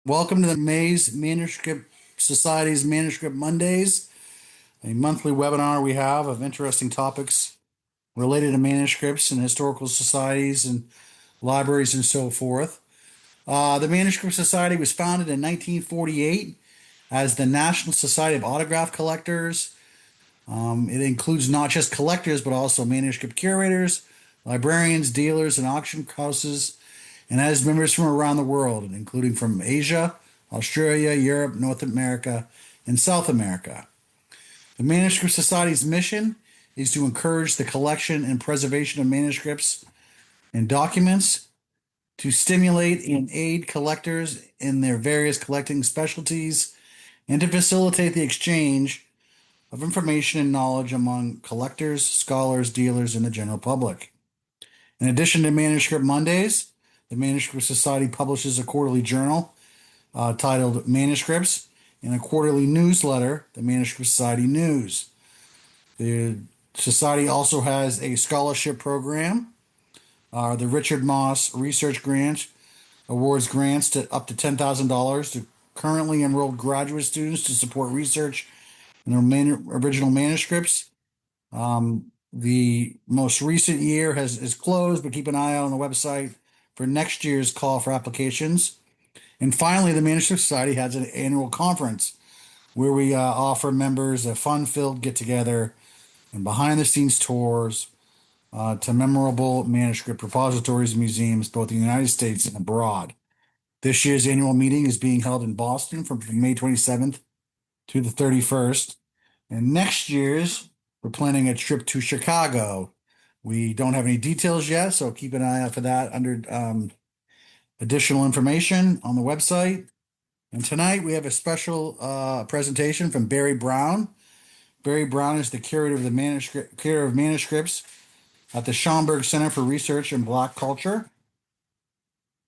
Welcome to the Mays Manuscript Society's Manuscript Mondays, a monthly webinar we have of interesting topics related to manuscripts and historical societies and libraries and so forth. The Manuscript Society was founded in 1948 as the National Society of Autograph Collectors. It includes not just collectors, but also manuscript curators, librarians, dealers, and auction houses, and has members from around the world, including from Asia, Australia, Europe, North America, and South America. The Manuscript Society's mission is to encourage the collection and preservation of manuscripts and documents, to stimulate and aid collectors in their various collecting specialties, and to facilitate the exchange of information and knowledge among collectors, scholars, dealers, and the general public. In addition to Manuscript Mondays, the Manuscript Society publishes a quarterly journal titled Manuscripts and a quarterly newsletter, the Manuscript Society News. The Society also has a scholarship program. The Richard Moss Research Grant awards grants to up to $10,000 to currently enrolled graduate students to support research in their original manuscripts. The most recent year is closed, but keep an eye out on the website for next year's call for applications. And finally, the Manuscript Society has an annual conference where we offer members a fun-filled get-together and behind-the-scenes tours to memorable manuscript repositories and museums, both in the United States and abroad. This year's annual meeting is being held in Boston from May 27th to the 31st. And next year's, we're planning a trip to Chicago. We don't have any details yet, so keep an eye out for that under additional information on the website. And tonight we have a special presentation from Barrye Brown. Barrye Brown is the curator of manuscripts at the Schomburg Center for Research in Black Culture.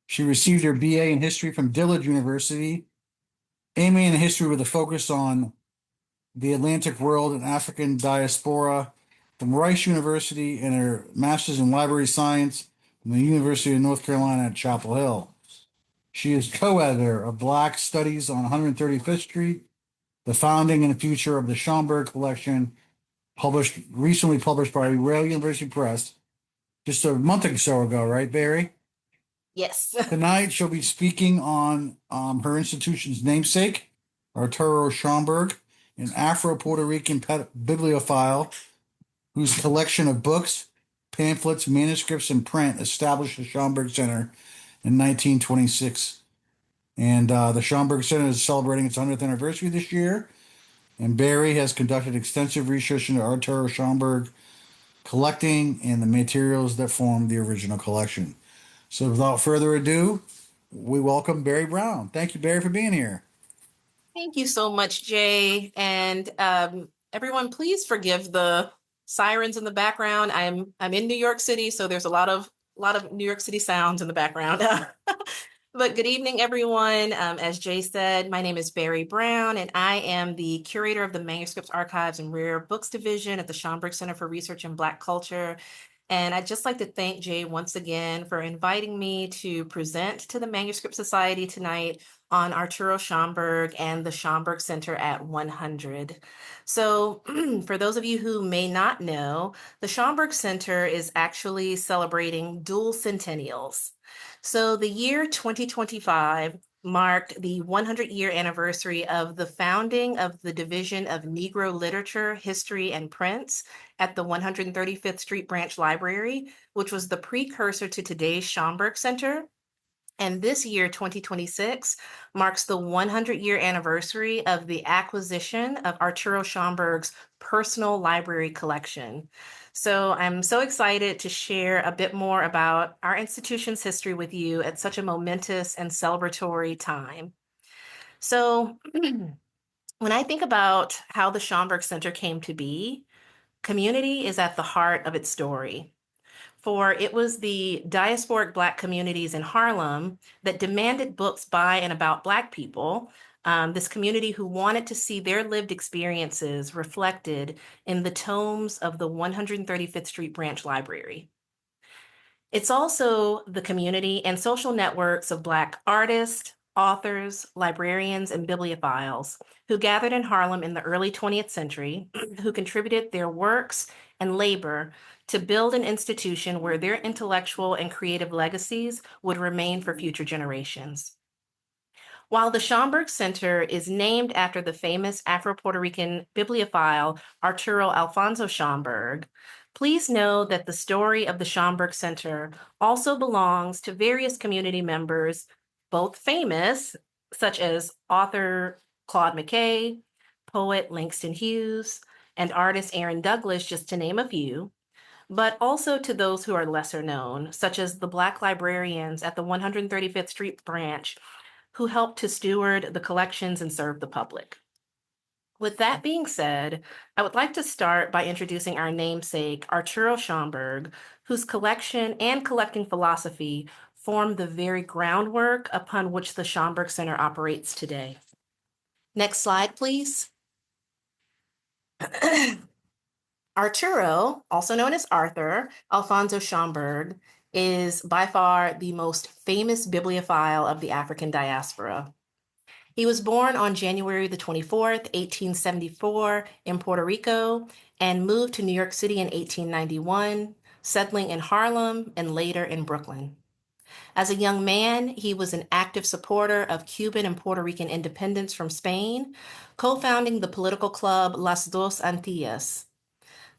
She received her BA in history from Dillard University, MA in history with a focus on the Atlantic world and African diaspora from Rice University, and her master's in library science from the University of North Carolina at Chapel Hill. She is co-editor of Black Studies on 135th Street, The Founding and the Future of the Schomburg Collection, recently published by Yale University Press just a month or so ago, right, Barrye? Yes. Tonight, she'll be speaking on her institution's namesake, Arturo Schomburg, an Afro-Puerto Rican bibliophile whose collection of books, pamphlets, manuscripts, and print established the Schomburg Center in 1926. And the Schomburg Center is celebrating its 100th anniversary this year. And Barrye has conducted extensive research into Arturo Schomburg collecting and the materials that form the original collection. So without further ado, we welcome Barrye Brown. Thank you, Barrye, for being here. Thank you so much, Jay. And everyone, please forgive the sirens in the background. I'm in New York City, so there's a lot of New York City sounds in the background. But good evening, everyone. As Jay said, my name is Barrye Brown, and I am the curator of the Manuscripts, Archives, and Rare Books Division at the Schomburg Center for Research in Black Culture. And I'd just like to thank Jay once again for inviting me to present to the Manuscript Society tonight on Arturo Schomburg and the Schomburg Center at 100. So for those of you who may not know, the Schomburg Center is actually celebrating dual centennials. So the year 2025 marked the 100-year anniversary of the founding of the Division of Negro Literature, History, and Prints at the 135th Street Branch Library, which was the precursor to today's Schomburg Center. And this year, 2026, marks the 100-year anniversary of the acquisition of Arturo Schomburg's personal library collection. So I'm so excited to share a bit more about our institution's history with you at such a momentous and celebratory time. So when I think about how the Schomburg Center came to be, community is at the heart of its story. For it was the diasporic Black communities in Harlem that demanded books by and about Black people, this community who wanted to see their lived experiences reflected in the tomes of the 135th Street Branch Library. It's also the community and social networks of Black artists, authors, librarians, and bibliophiles who gathered in Harlem in the early 20th century, who contributed their works and labor to build an institution where their intellectual and creative legacies would remain for future generations. While the Schomburg Center is named after the famous Afro-Puerto Rican bibliophile Arturo Alfonso Schomburg, please know that the story of the Schomburg Center also belongs to various community members, both famous, such as author Claude McKay, poet Langston Hughes, and artist Aaron Douglas, just to name a few, but also to those who are lesser known, such as the Black librarians at the 135th Street branch who helped to steward the collections and serve the public. With that being said, I would like to start by introducing our namesake, Arturo Schomburg, whose collection and collecting philosophy form the very groundwork upon which the Schomburg Center operates today. Next slide, please. Arturo, also known as Arthur Alfonso Schomburg, is by far the most famous bibliophile of the African diaspora. He was born on January the 24th, 1874 in Puerto Rico and moved to New York City in 1891, settling in Harlem and later in Brooklyn. As a young man, he was an active supporter of Cuban and Puerto Rican independence from Spain, co-founding the political club Las Dos Antillas.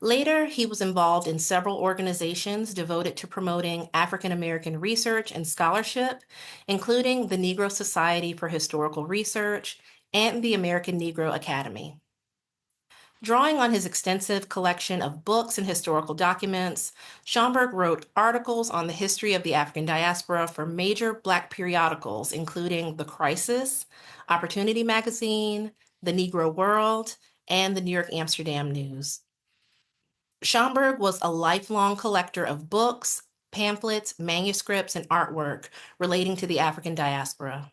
Later, he was involved in several organizations devoted to promoting African American research and scholarship, including the Negro Society for Historical Research and the American Negro Academy. Drawing on his extensive collection of books and historical documents, Schomburg wrote articles on the history of the African diaspora for major Black periodicals, including The Crisis, Opportunity Magazine, The Negro World, and the New York Amsterdam News. Schomburg was a lifelong collector of books, pamphlets, manuscripts, and artwork relating to the African diaspora.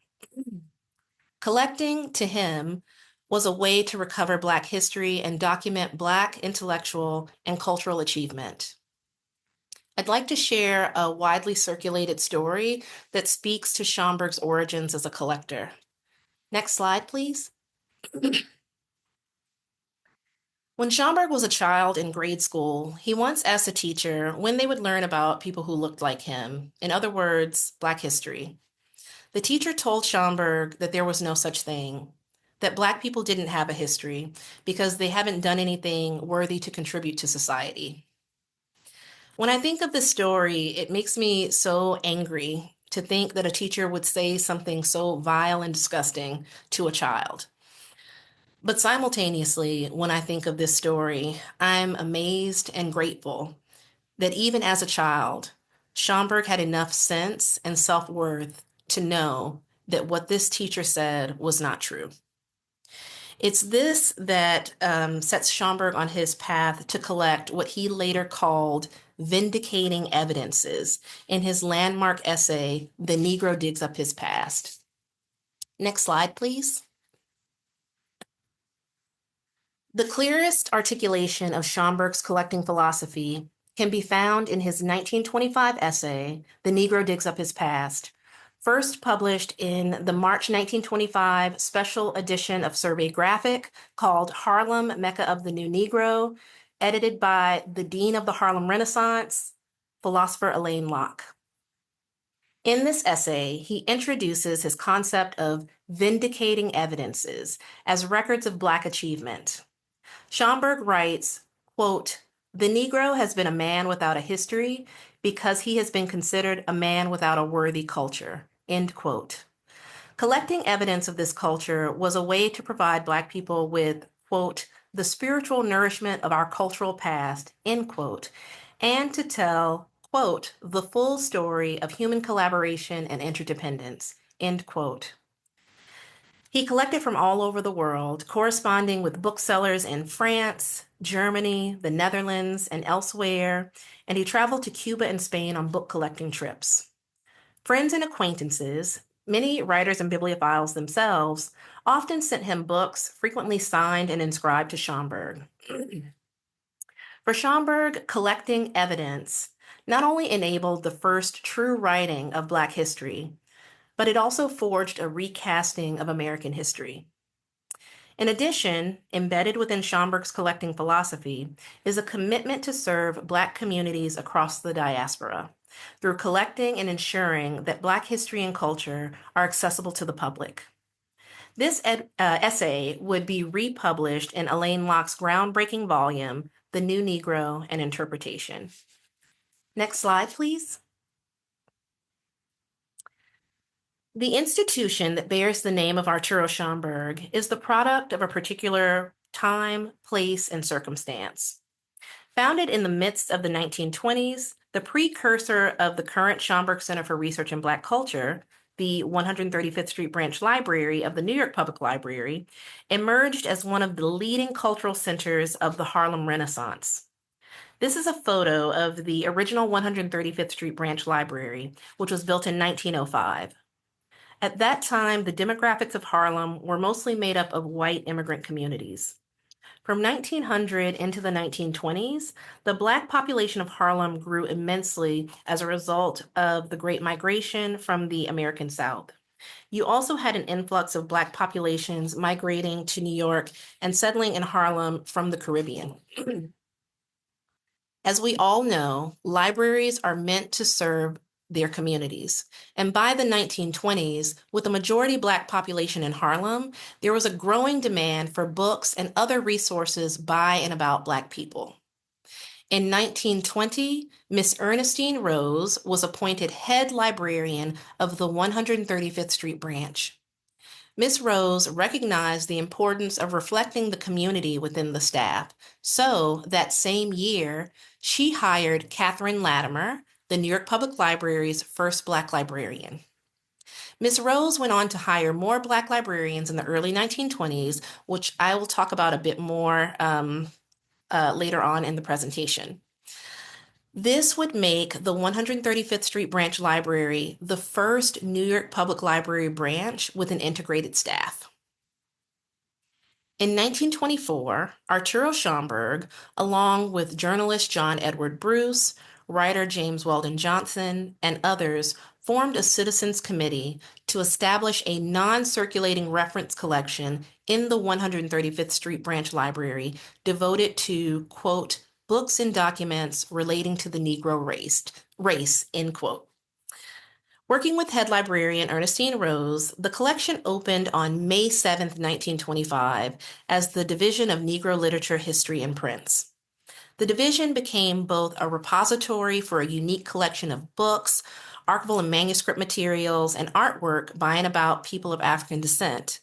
Collecting, to him, was a way to recover Black history and document Black intellectual and cultural achievement. I'd like to share a widely circulated story that speaks to Schomburg's origins as a collector. Next slide, please. When Schomburg was a child in grade school, he once asked a teacher when they would learn about people who looked like him, in other words, Black history. The teacher told Schomburg that there was no such thing, that Black people didn't have a history because they haven't done anything worthy to contribute to society. When I think of this story, it makes me so angry to think that a teacher would say something so vile and disgusting to a child. But simultaneously, when I think of this story, I'm amazed and grateful that even as a child, Schomburg had enough sense and self-worth to know that what this teacher said was not true. It's this that sets Schomburg on his path to collect what he later called vindicating evidences in his landmark essay, The Negro Digs Up His Past. Next slide, please. The clearest articulation of Schomburg's collecting philosophy can be found in his 1925 essay, The Negro Digs Up His Past, first published in the March 1925 special edition of Survey Graphic called Harlem, Mecca of the New Negro, edited by the Dean of the Harlem Renaissance, philosopher Alain Locke. In this essay, he introduces his concept of vindicating evidences as records of Black achievement. Schomburg writes, quote, "The Negro has been a man without a history because he has been considered a man without a worthy culture," end quote. Collecting evidence of this culture was a way to provide Black people with, quote, "the spiritual nourishment of our cultural past," end quote, and to tell, quote, "the full story of human collaboration and interdependence," end quote. He collected from all over the world, corresponding with booksellers in France, Germany, the Netherlands, and elsewhere, and he traveled to Cuba and Spain on book collecting trips. Friends and acquaintances, many writers and bibliophiles themselves, often sent him books frequently signed and inscribed to Schomburg. For Schomburg, collecting evidence not only enabled the first true writing of Black history, but it also forged a recasting of American history. In addition, embedded within Schomburg's collecting philosophy is a commitment to serve Black communities across the diaspora through collecting and ensuring that Black history and culture are accessible to the public. This essay would be republished in Elaine Locke's groundbreaking volume, The New Negro, An Interpretation. Next slide, please. The institution that bears the name of Arturo Schomburg is the product of a particular time, place, and circumstance. Founded in the midst of the 1920s, the precursor of the current Schomburg Center for Research in Black Culture, the 135th Street Branch Library of the New York Public Library, emerged as one of the leading cultural centers of the Harlem Renaissance. This is a photo of the original 135th Street Branch Library, which was built in 1905. At that time, the demographics of Harlem were mostly made up of white immigrant communities. From 1900 into the 1920s, the Black population of Harlem grew immensely as a result of the Great Migration from the American South. You also had an influx of Black populations migrating to New York and settling in Harlem from the Caribbean. As we all know, libraries are meant to serve their communities. And by the 1920s, with a majority Black population in Harlem, there was a growing demand for books and other resources by and about Black people. In 1920, Miss Ernestine Rose was appointed head librarian of the 135th Street Branch. Miss Rose recognized the importance of reflecting the community within the staff. So that same year, she hired Catherine Latimer, the New York Public Library's first Black librarian. Ms. Rose went on to hire more Black librarians in the early 1920s, which I will talk about a bit more later on in the presentation. This would make the 135th Street Branch Library the first New York Public Library branch with an integrated staff. In 1924, Arturo Schomburg, along with journalist John Edward Bruce, writer James Weldon Johnson, and others, formed a citizens committee to establish a non-circulating reference collection in the 135th Street Branch Library devoted to, quote, books and documents relating to the Negro race, end quote. Working with head librarian Ernestine Rose, the collection opened on May 7, 1925, as the Division of Negro Literature, History, and Prints. The division became both a repository for a unique collection of books, archival and manuscript materials, and artwork by and about people of African descent.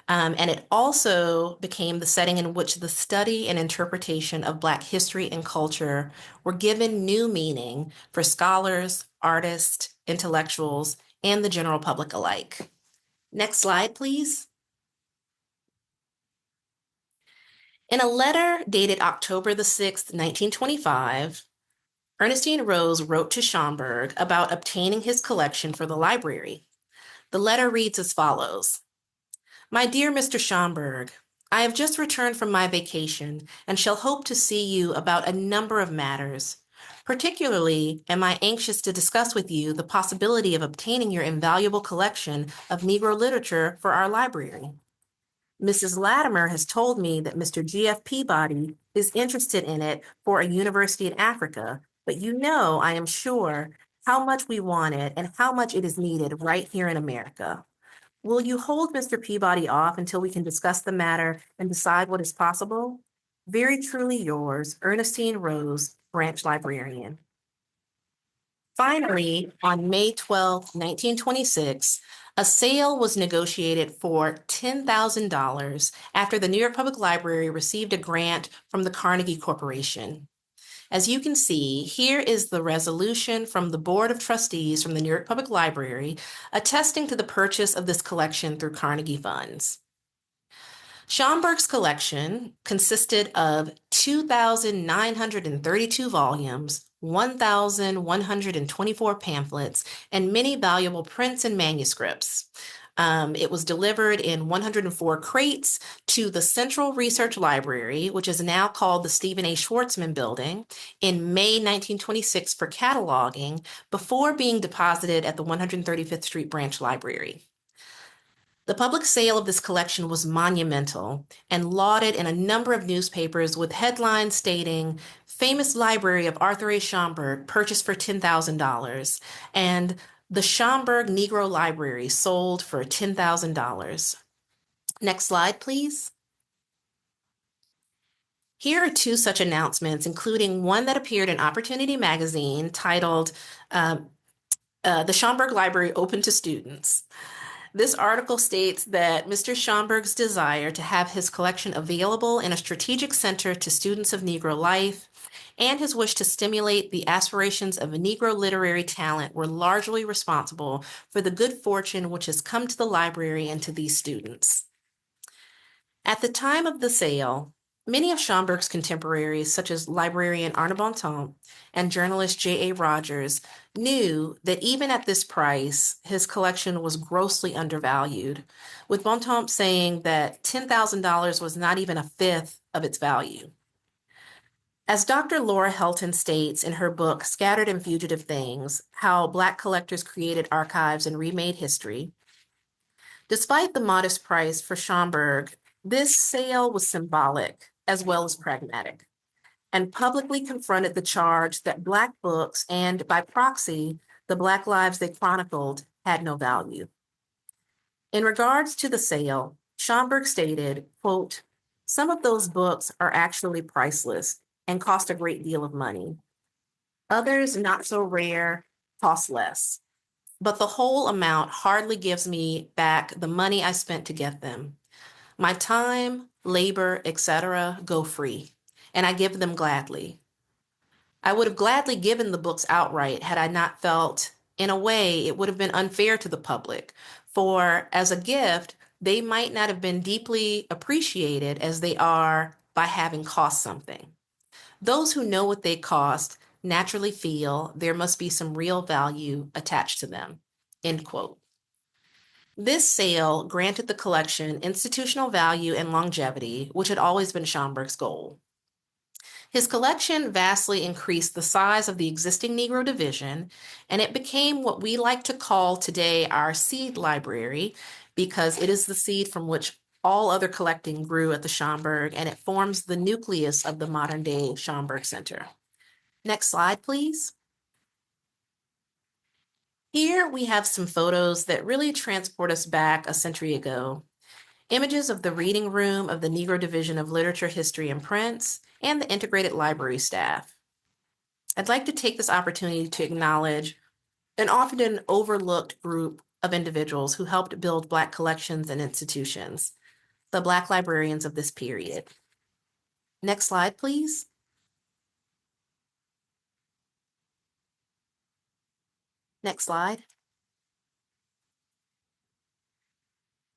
And it also became the setting in which the study and interpretation of Black history and culture were given new meaning for scholars, artists, intellectuals, and the general public alike. Next slide, please. In a letter dated October the 6th, 1925, Ernestine Rose wrote to Schomburg about obtaining his collection for the library. The letter reads as follows. My dear Mr. Schomburg, I have just returned from my vacation and shall hope to see you about a number of matters. Particularly, am I anxious to discuss with you the possibility of obtaining your invaluable collection of Negro literature for our library. Mrs. Latimer has told me that Mr. G.F. Peabody is interested in it for a university in Africa, but you know, I am sure, how much we want it and how much it is needed right here in America. Will you hold Mr. Peabody off until we can discuss the matter and decide what is possible? Very truly yours, Ernestine Rose, Branch Librarian. Finally, on May 12, 1926, a sale was negotiated for $10,000 after the New York Public Library received a grant from the Carnegie Corporation. As you can see, here is the resolution from the Board of Trustees from the New York Public Library attesting to the purchase of this collection through Carnegie funds. Schomburg's collection consisted of 2,932 volumes, 1,124 pamphlets, and many valuable prints and manuscripts. It was delivered in 104 crates to the Central Research Library, which is now called the Stephen A. Schwartzman Building, in May 1926 for cataloging before being deposited at the 135th Street Branch Library. The public sale of this collection was monumental and lauded in a number of newspapers with headlines stating, "Famous Library of Arthur A. Schomburg purchased for $10,000," and "The Schomburg Negro Library sold for $10,000." Next slide, please. Here are two such announcements, including one that appeared in Opportunity magazine titled, "The Schomburg Library Open to Students." This article states that Mr. Schomburg's desire to have his collection available in a strategic center to students of Negro life and his wish to stimulate the aspirations of Negro literary talent were largely responsible for the good fortune which has come to the library and to these students. At the time of the sale, many of Schomburg's contemporaries, such as librarian Arne Bontemps and journalist J.A. Rogers, knew that even at this price, his collection was grossly undervalued, with Bontemps saying that $10,000 was not even a fifth of its value. As Dr. Laura Helton states in her book, Scattered and Fugitive Things, How Black Collectors Created Archives and Remade History, despite the modest price for Schomburg, this sale was symbolic as well as pragmatic, and publicly confronted the charge that Black books and, by proxy, the Black lives they chronicled had no value. In regards to the sale, Schomburg stated, quote, "Some of those books are actually priceless and cost a great deal of money. Others, not so rare, cost less. But the whole amount hardly gives me back the money I spent to get them. My time, labor, etc. go free, and I give them gladly. I would have gladly given the books outright had I not felt, in a way, it would have been unfair to the public, for as a gift, they might not have been deeply appreciated as they are by having cost something. Those who know what they cost naturally feel there must be some real value attached to them." End quote. This sale granted the collection institutional value and longevity, which had always been Schomburg's goal. His collection vastly increased the size of the existing Negro division, and it became what we like to call today our seed library, because it is the seed from which all other collecting grew at the Schomburg, and it forms the nucleus of the modern-day Schomburg Center. Next slide, please. Here we have some photos that really transport us back a century ago. Images of the reading room of the Negro Division of Literature, History, and Prints, and the integrated library staff. I'd like to take this opportunity to acknowledge an often overlooked group of individuals who helped build Black collections and institutions, the Black librarians of this period. Next slide, please. Next slide.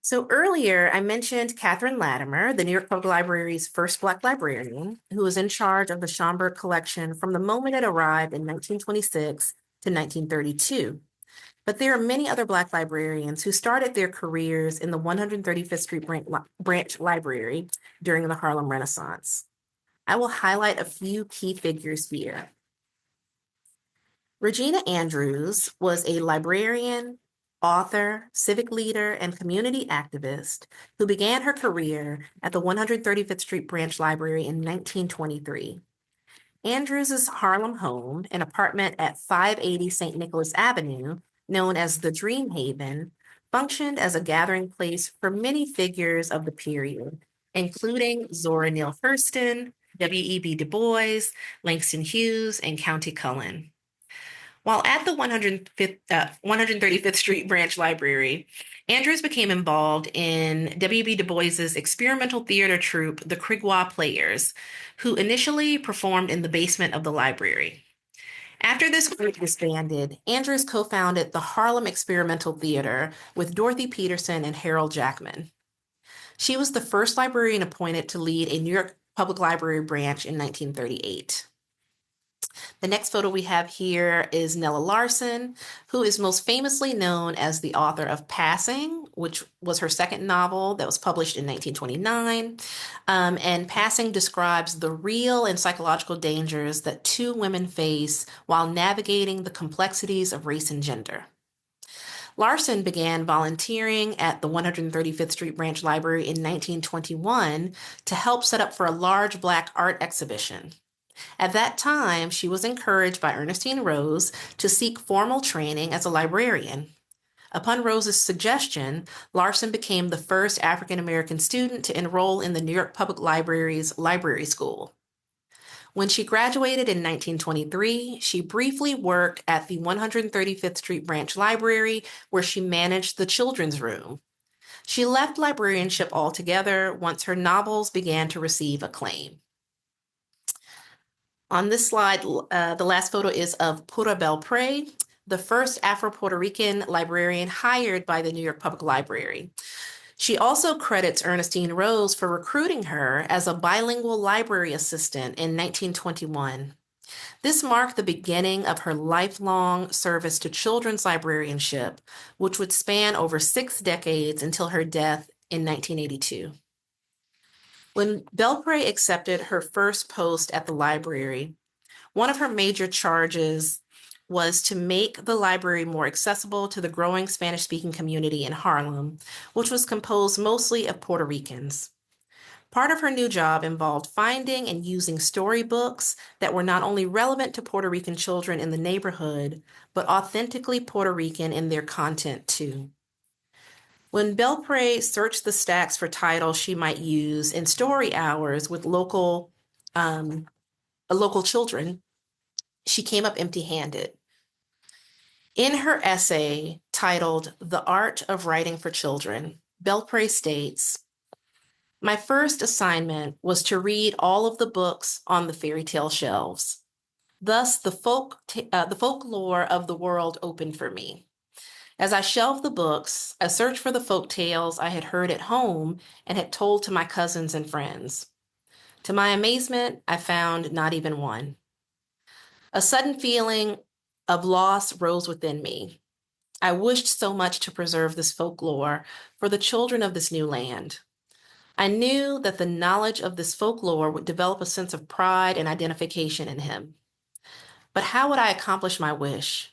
So earlier, I mentioned Catherine Latimer, the New York Public Library's first Black librarian, who was in charge of the Schomburg Collection from the moment it arrived in 1926 to 1932. But there are many other Black librarians who started their careers in the 135th Street Branch Library during the Harlem Renaissance. I will highlight a few key figures here. Regina Andrews was a librarian, author, civic leader, and community activist who began her career at the 135th Street Branch Library in 1923. Andrews's Harlem home, an apartment at 580 St. Nicholas Avenue, known as the Dream Haven, functioned as a gathering place for many figures of the period, including Zora Neale Hurston, W.E.B. Du Bois, Langston Hughes, and Countee Cullen. While at the 135th Street Branch Library, Andrews became involved in W.B. Du Bois's experimental theater troupe, the Krigwa Players, who initially performed in the basement of the library. After this group disbanded, Andrews co-founded the Harlem Experimental Theater with Dorothy Peterson and Harold Jackman. She was the first librarian appointed to lead a New York Public Library branch in 1938. The next photo we have here is Nella Larson, who is most famously known as the author of Passing, which was her second novel that was published in 1929. And Passing describes the real and psychological dangers that two women face while navigating the complexities of race and gender. Larson began volunteering at the 135th Street Branch Library in 1921 to help set up for a large Black art exhibition. At that time, she was encouraged by Ernestine Rose to seek formal training as a librarian. Upon Rose's suggestion, Larson became the first African American student to enroll in the New York Public Library's library school. When she graduated in 1923, she briefly worked at the 135th Street Branch Library, where she managed the children's room. She left librarianship altogether once her novels began to receive acclaim. On this slide, the last photo is of Pura Belpré, the first Afro-Puerto Rican librarian hired by the New York Public Library. She also credits Ernestine Rose for recruiting her as a bilingual library assistant in 1921. This marked the beginning of her lifelong service to children's librarianship, which would span over 6 decades until her death in 1982. When Belpré accepted her first post at the library, one of her major charges was to make the library more accessible to the growing Spanish-speaking community in Harlem, which was composed mostly of Puerto Ricans. Part of her new job involved finding and using storybooks that were not only relevant to Puerto Rican children in the neighborhood, but authentically Puerto Rican in their content too. When Belpré searched the stacks for titles she might use in story hours with local children, she came up empty-handed. In her essay titled The Art of Writing for Children, Belpré states, "My first assignment was to read all of the books on the fairy tale shelves. Thus, the folklore of the world opened for me. As I shelved the books, I searched for the folk tales I had heard at home and had told to my cousins and friends. To my amazement, I found not even one. A sudden feeling of loss rose within me. I wished so much to preserve this folklore for the children of this new land. I knew that the knowledge of this folklore would develop a sense of pride and identification in him. But how would I accomplish my wish?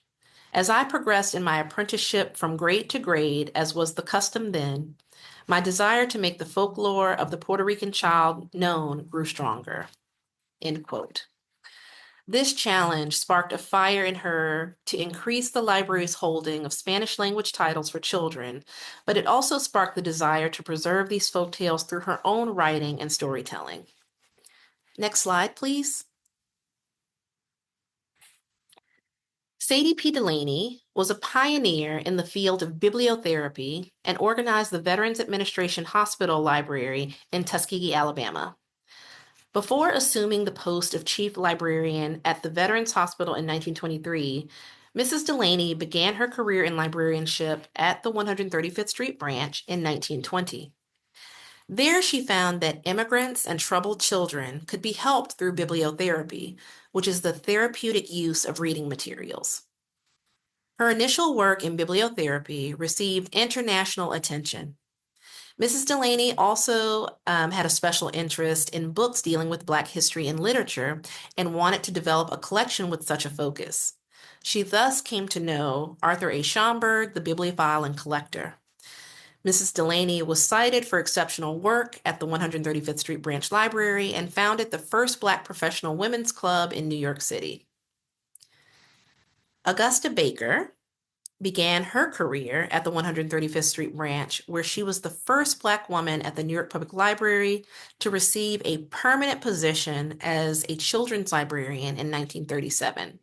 As I progressed in my apprenticeship from grade to grade, as was the custom then, my desire to make the folklore of the Puerto Rican child known grew stronger." End quote. This challenge sparked a fire in her to increase the library's holding of Spanish language titles for children, but it also sparked the desire to preserve these folktales through her own writing and storytelling. Next slide, please. Sadie P. Delaney was a pioneer in the field of bibliotherapy and organized the Veterans Administration Hospital Library in Tuskegee, Alabama. Before assuming the post of chief librarian at the Veterans Hospital in 1923, Mrs. Delaney began her career in librarianship at the 135th Street Branch in 1920. There she found that immigrants and troubled children could be helped through bibliotherapy, which is the therapeutic use of reading materials. Her initial work in bibliotherapy received international attention. Mrs. Delaney also had a special interest in books dealing with Black history and literature and wanted to develop a collection with such a focus. She thus came to know Arthur A. Schomburg, the bibliophile and collector. Mrs. Delaney was cited for exceptional work at the 135th Street Branch Library and founded the first Black professional women's club in New York City. Augusta Baker began her career at the 135th Street Branch, where she was the first Black woman at the New York Public Library to receive a permanent position as a children's librarian in 1937.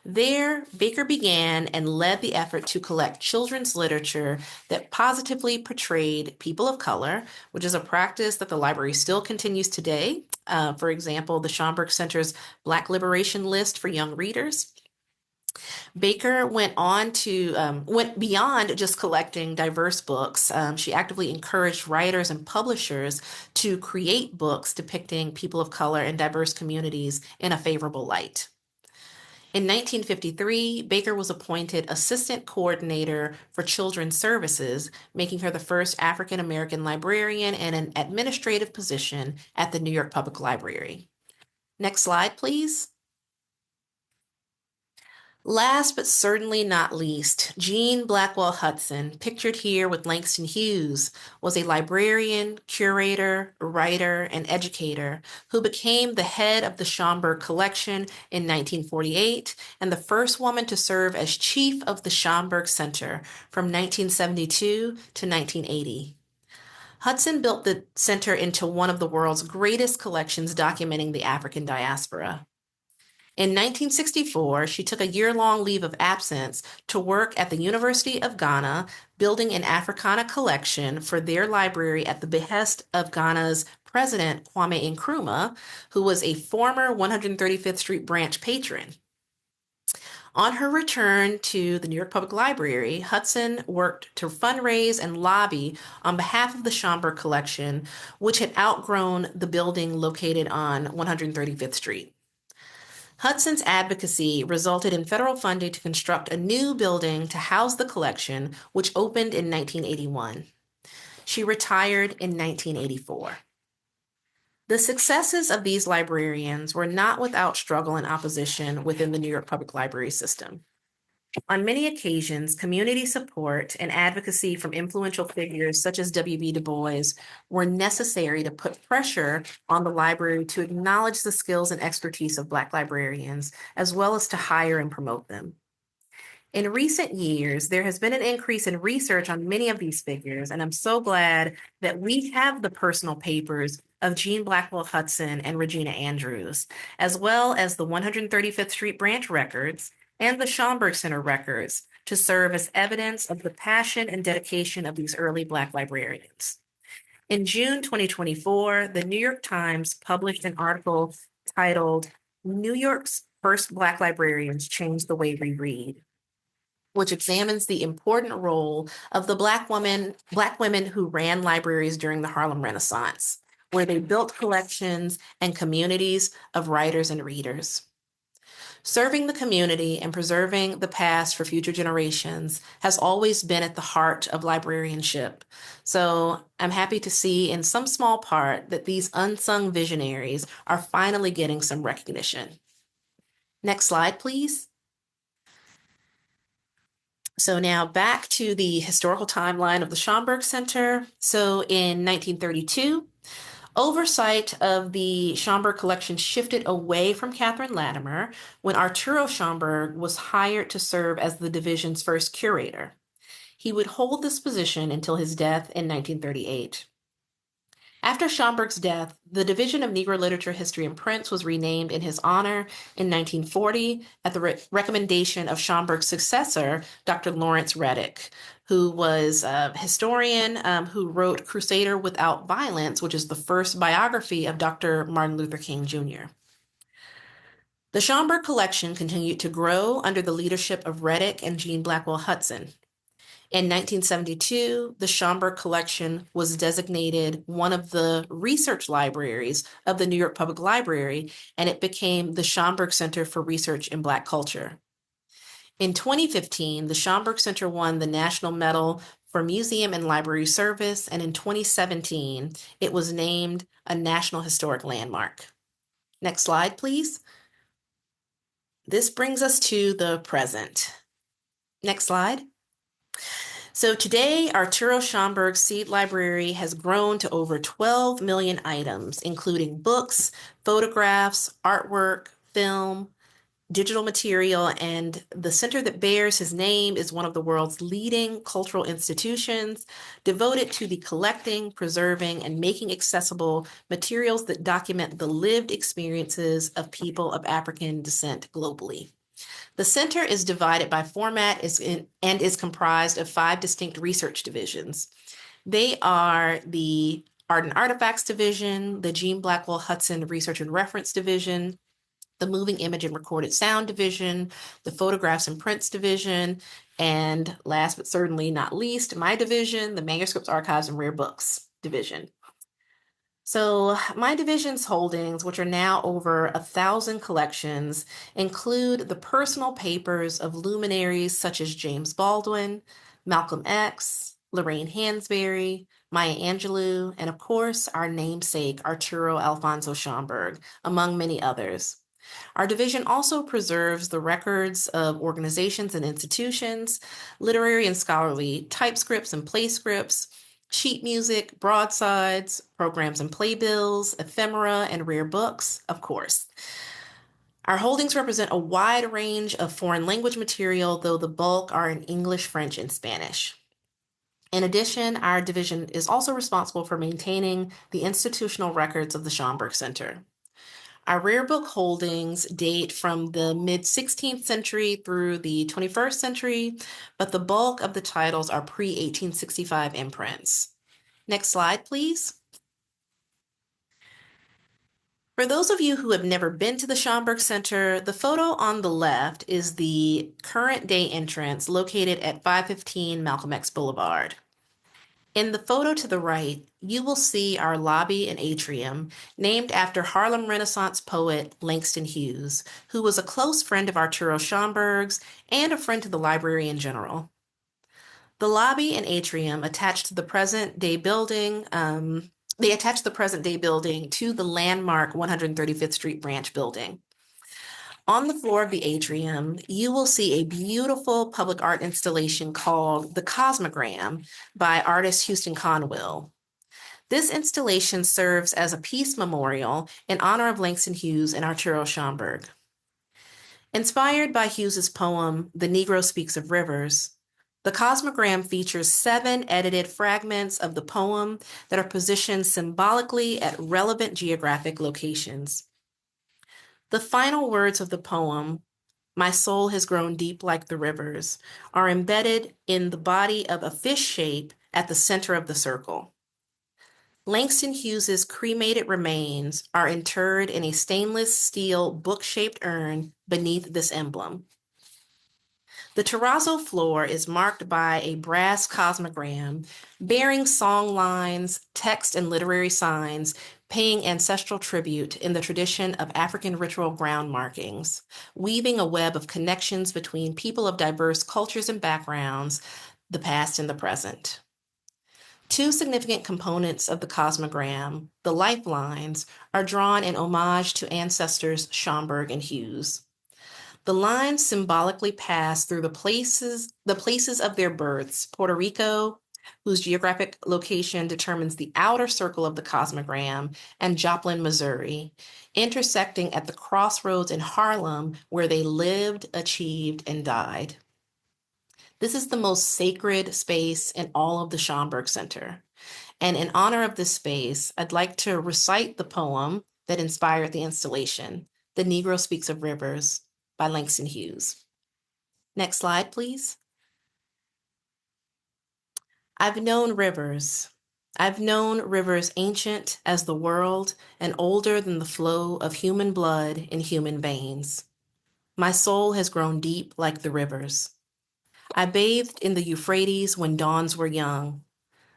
There, Baker began and led the effort to collect children's literature that positively portrayed people of color, which is a practice that the library still continues today. For example, the Schomburg Center's Black Liberation List for young readers. Baker went beyond just collecting diverse books. She actively encouraged writers and publishers to create books depicting people of color and diverse communities in a favorable light. In 1953, Baker was appointed Assistant Coordinator for Children's Services, making her the first African American librarian in an administrative position at the New York Public Library. Next slide, please. Last but certainly not least, Jean Blackwell Hudson, pictured here with Langston Hughes, was a librarian, curator, writer, and educator who became the head of the Schomburg Collection in 1948 and the first woman to serve as chief of the Schomburg Center from 1972 to 1980. Hudson built the center into one of the world's greatest collections documenting the African diaspora. In 1964, she took a year-long leave of absence to work at the University of Ghana, building an Africana collection for their library at the behest of Ghana's president, Kwame Nkrumah, who was a former 135th Street branch patron. On her return to the New York Public Library, Hudson worked to fundraise and lobby on behalf of the Schomburg Collection, which had outgrown the building located on 135th Street. Hudson's advocacy resulted in federal funding to construct a new building to house the collection, which opened in 1981. She retired in 1984. The successes of these librarians were not without struggle and opposition within the New York Public Library system. On many occasions, community support and advocacy from influential figures such as W.B. Du Bois were necessary to put pressure on the library to acknowledge the skills and expertise of Black librarians, as well as to hire and promote them. In recent years, there has been an increase in research on many of these figures, and I'm so glad that we have the personal papers of Jean Blackwell Hudson and Regina Andrews, as well as the 135th Street branch records and the Schomburg Center records to serve as evidence of the passion and dedication of these early Black librarians. In June 2024, the New York Times published an article titled "New York's First Black Librarians Changed the Way We Read," which examines the important role of the Black women who ran libraries during the Harlem Renaissance, where they built collections and communities of writers and readers. Serving the community and preserving the past for future generations has always been at the heart of librarianship. So I'm happy to see in some small part that these unsung visionaries are finally getting some recognition. Next slide, please. So now back to the historical timeline of the Schomburg Center. So in 1932, oversight of the Schomburg Collection shifted away from Catherine Latimer when Arturo Schomburg was hired to serve as the division's first curator. He would hold this position until his death in 1938. After Schomburg's death, the Division of Negro Literature, History, and Prints was renamed in his honor in 1940 at the recommendation of Schomburg's successor, Dr. Lawrence Reddick, who was a historian who wrote Crusader Without Violence, which is the first biography of Dr. Martin Luther King Jr. The Schomburg Collection continued to grow under the leadership of Reddick and Jean Blackwell Hudson. In 1972, the Schomburg Collection was designated one of the research libraries of the New York Public Library, and it became the Schomburg Center for Research in Black Culture. In 2015, the Schomburg Center won the National Medal for Museum and Library Service, and in 2017, it was named a National Historic Landmark. Next slide, please. This brings us to the present. Next slide. So today, Arturo Schomburg's Seed Library has grown to over 12 million items, including books, photographs, artwork, film, digital material, and the center that bears his name is one of the world's leading cultural institutions devoted to the collecting, preserving, and making accessible materials that document the lived experiences of people of African descent globally. The center is divided by format and is comprised of 5 distinct research divisions. They are the Art and Artifacts Division, the Jean Blackwell Hudson Research and Reference Division, the Moving Image and Recorded Sound Division, the Photographs and Prints Division, and last but certainly not least, my division, the Manuscripts, Archives, and Rare Books Division. So, my division's holdings, which are now over 1,000 collections, include the personal papers of luminaries such as James Baldwin, Malcolm X, Lorraine Hansberry, Maya Angelou, and of course, our namesake, Arturo Alfonso Schomburg, among many others. Our division also preserves the records of organizations and institutions, literary and scholarly typescripts and playscripts, sheet music, broadsides, programs and playbills, ephemera, and rare books, of course. Our holdings represent a wide range of foreign language material, though the bulk are in English, French, and Spanish. In addition, our division is also responsible for maintaining the institutional records of the Schomburg Center. Our rare book holdings date from the mid 16th century through the 21st century, but the bulk of the titles are pre 1865 imprints. Next slide, please. For those of you who have never been to the Schomburg Center, the photo on the left is the current day entrance located at 515 Malcolm X Boulevard. In the photo to the right, you will see our lobby and atrium, named after Harlem Renaissance poet Langston Hughes, who was a close friend of Arturo Schomburg's and a friend to the library in general. The lobby and atrium attached to the present day building, they attach the present day building to the landmark 135th Street branch building. On the floor of the atrium, you will see a beautiful public art installation called The Cosmogram by artist Houston Conwell. This installation serves as a peace memorial in honor of Langston Hughes and Arturo Schomburg. Inspired by Hughes's poem, The Negro Speaks of Rivers, the Cosmogram features 7 edited fragments of the poem that are positioned symbolically at relevant geographic locations. The final words of the poem, "My soul has grown deep like the rivers," are embedded in the body of a fish shape at the center of the circle. Langston Hughes's cremated remains are interred in a stainless steel book-shaped urn beneath this emblem. The terrazzo floor is marked by a brass cosmogram bearing song lines, text, and literary signs paying ancestral tribute in the tradition of African ritual ground markings, weaving a web of connections between people of diverse cultures and backgrounds, the past and the present. 2 significant components of the cosmogram, the lifelines, are drawn in homage to ancestors Schomburg and Hughes. The lines symbolically pass through the places of their births, Puerto Rico, whose geographic location determines the outer circle of the cosmogram, and Joplin, Missouri, intersecting at the crossroads in Harlem where they lived, achieved, and died. This is the most sacred space in all of the Schomburg Center. And in honor of this space, I'd like to recite the poem that inspired the installation, The Negro Speaks of Rivers, by Langston Hughes. Next slide, please. I've known rivers. I've known rivers ancient as the world and older than the flow of human blood in human veins. My soul has grown deep like the rivers. I bathed in the Euphrates when dawns were young.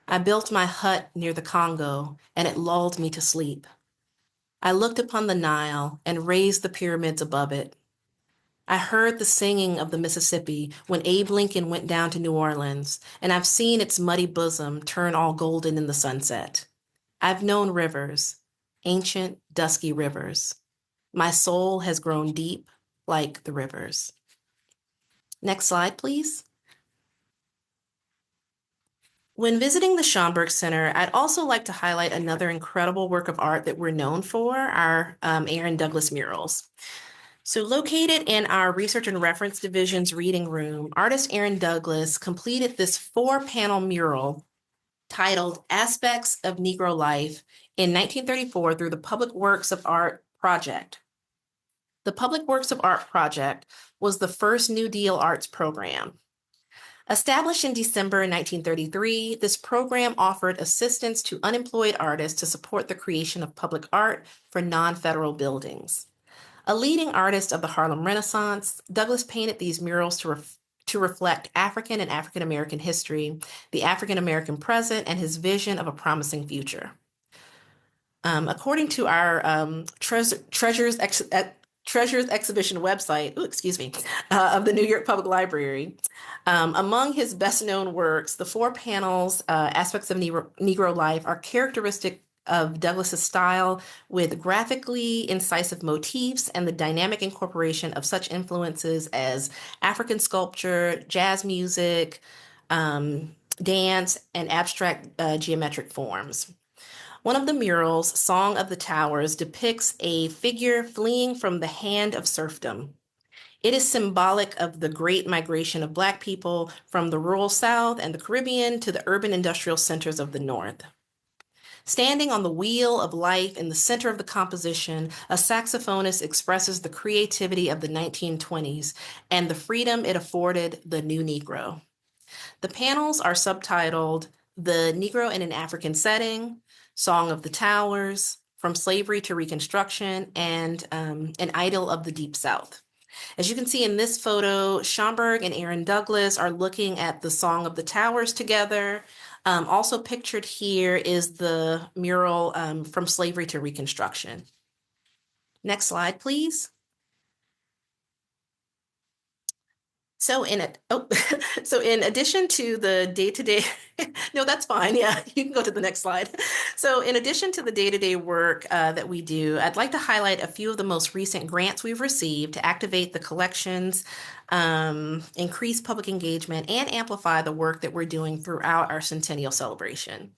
I built my hut near the Congo, and it lulled me to sleep. I looked upon the Nile and raised the pyramids above it. I heard the singing of the Mississippi when Abe Lincoln went down to New Orleans, and I've seen its muddy bosom turn all golden in the sunset. I've known rivers, ancient, dusky rivers. My soul has grown deep like the rivers. Next slide, please. When visiting the Schomburg Center, I'd also like to highlight another incredible work of art that we're known for, our Aaron Douglas murals. So located in our Research and Reference Division's reading room, artist Aaron Douglas completed this 4-panel mural titled Aspects of Negro Life in 1934 through the Public Works of Art Project. The Public Works of Art Project was the first New Deal arts program. Established in December 1933, this program offered assistance to unemployed artists to support the creation of public art for non-federal buildings. A leading artist of the Harlem Renaissance, Douglas painted these murals to reflect African and African American history, the African American present, and his vision of a promising future. According to our Treasures Exhibition website, of the New York Public Library, among his best-known works, the four panels, Aspects of Negro Life, are characteristic of Douglas's style, with graphically incisive motifs and the dynamic incorporation of such influences as African sculpture, jazz music, dance, and abstract geometric forms. One of the murals, Song of the Towers, depicts a figure fleeing from the hand of serfdom. It is symbolic of the great migration of Black people from the rural South and the Caribbean to the urban industrial centers of the North. Standing on the wheel of life in the center of the composition, a saxophonist expresses the creativity of the 1920s and the freedom it afforded the new Negro. The panels are subtitled The Negro in an African Setting, Song of the Towers, From Slavery to Reconstruction, and An Idyll of the Deep South. As you can see in this photo, Schomburg and Aaron Douglas are looking at the Song of the Towers together. Also pictured here is the mural From Slavery to Reconstruction. Next slide, please. So in addition to the day-to-day, no, that's fine. Yeah, you can go to the next slide. So in addition to the day-to-day work that we do, I'd like to highlight a few of the most recent grants we've received to activate the collections, increase public engagement, and amplify the work that we're doing throughout our centennial celebration.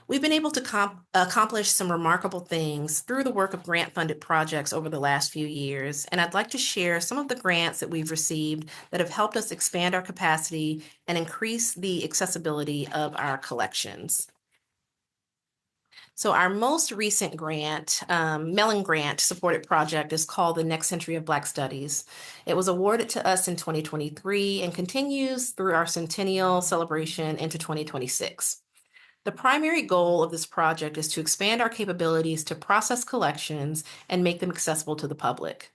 We've been able to accomplish some remarkable things through the work of grant-funded projects over the last few years, and I'd like to share some of the grants that we've received that have helped us expand our capacity and increase the accessibility of our collections. So our most recent grant, Mellon Grant supported project, is called the Next Century of Black Studies. It was awarded to us in 2023 and continues through our centennial celebration into 2026. The primary goal of this project is to expand our capabilities to process collections and make them accessible to the public.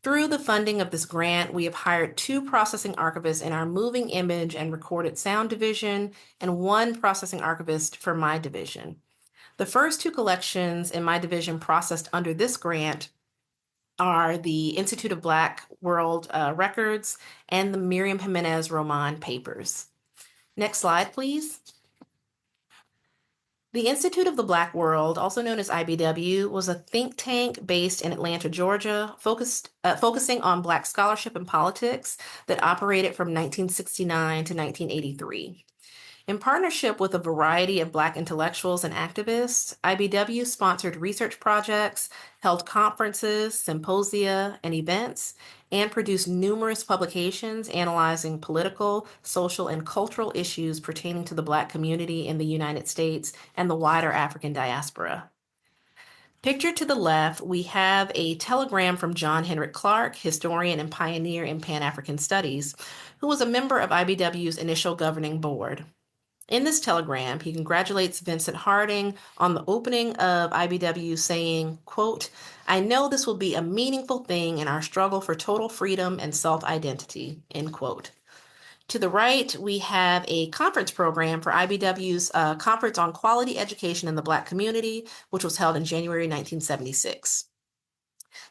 Through the funding of this grant, we have hired 2 processing archivists in our moving image and recorded sound division and 1 processing archivist for my division. The first 2 collections in my division processed under this grant are the Institute of Black World Records and the Miriam Jimenez Roman papers. Next slide, please. The Institute of the Black World, also known as IBW, was a think tank based in Atlanta, Georgia, focusing on Black scholarship and politics that operated from 1969 to 1983. In partnership with a variety of Black intellectuals and activists, IBW sponsored research projects, held conferences, symposia, and events, and produced numerous publications analyzing political, social, and cultural issues pertaining to the Black community in the United States and the wider African diaspora. Pictured to the left, we have a telegram from John Henrik Clark, historian and pioneer in Pan-African studies, who was a member of IBW's initial governing board. In this telegram, he congratulates Vincent Harding on the opening of IBW, saying, quote, "I know this will be a meaningful thing in our struggle for total freedom and self-identity," end quote. To the right, we have a conference program for IBW's Conference on Quality Education in the Black Community, which was held in January 1976.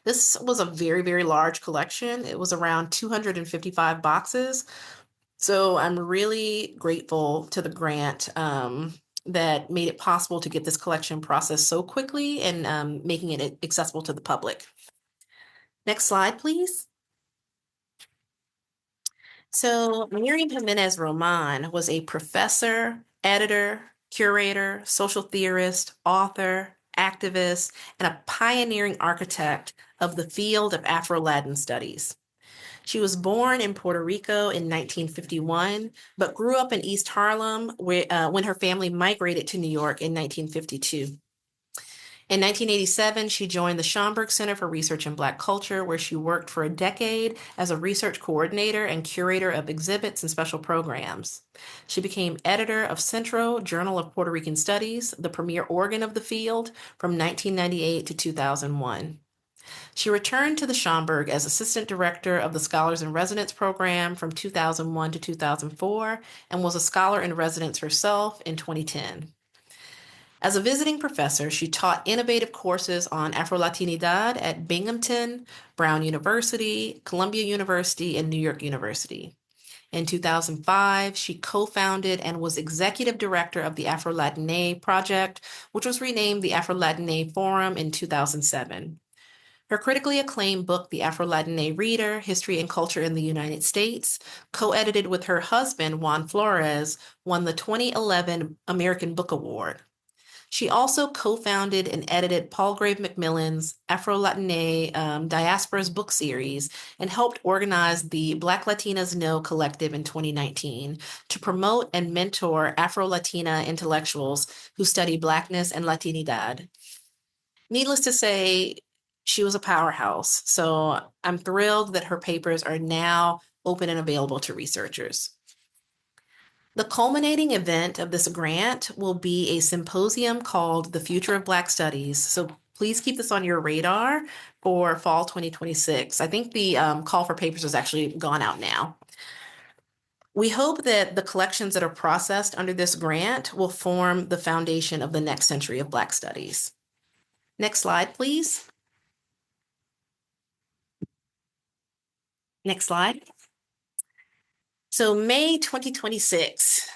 This was a very, very large collection. It was around 255 boxes. So I'm really grateful to the grant that made it possible to get this collection processed so quickly and making it accessible to the public. Next slide, please. So Miriam Jimenez Roman was a professor, editor, curator, social theorist, author, activist, and a pioneering architect of the field of Afro-Latin studies. She was born in Puerto Rico in 1951, but grew up in East Harlem when her family migrated to New York in 1952. In 1987, she joined the Schomburg Center for Research in Black Culture, where she worked for a decade as a research coordinator and curator of exhibits and special programs. She became editor of Centro, Journal of Puerto Rican Studies, the premier organ of the field, from 1998 to 2001. She returned to the Schomburg as assistant director of the Scholars in Residence program from 2001 to 2004 and was a scholar in residence herself in 2010. As a visiting professor, she taught innovative courses on Afro-Latinidad at Binghamton, Brown University, Columbia University, and New York University. In 2005, she co-founded and was executive director of the Afro-Latine Project, which was renamed the Afro-Latine Forum in 2007. Her critically acclaimed book, The Afro-Latine Reader, History and Culture in the United States, co-edited with her husband, Juan Flores, won the 2011 American Book Award. She also co-founded and edited Palgrave Macmillan's Afro-Latine Diaspora's book series and helped organize the Black Latinas Know Collective in 2019 to promote and mentor Afro-Latina intellectuals who study Blackness and Latinidad. Needless to say, she was a powerhouse, so I'm thrilled that her papers are now open and available to researchers. The culminating event of this grant will be a symposium called The Future of Black Studies. So please keep this on your radar for fall 2026. I think the call for papers has actually gone out now. We hope that the collections that are processed under this grant will form the foundation of the next century of Black studies. Next slide, please. Next slide. So May 2026,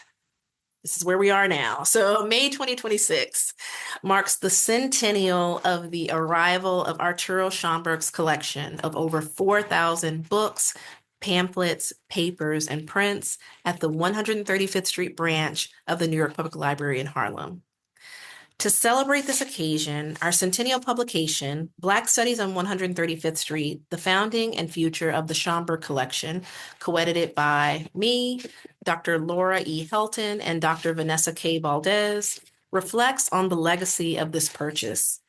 this is where we are now. So May 2026 marks the centennial of the arrival of Arturo Schomburg's collection of over 4,000 books, pamphlets, papers, and prints at the 135th Street branch of the New York Public Library in Harlem. To celebrate this occasion, our centennial publication, Black Studies on 135th Street, The Founding and Future of the Schomburg Collection, co-edited by me, Dr. Laura E. Helton, and Dr. Vanessa K. Valdés, reflects on the legacy of this purchase.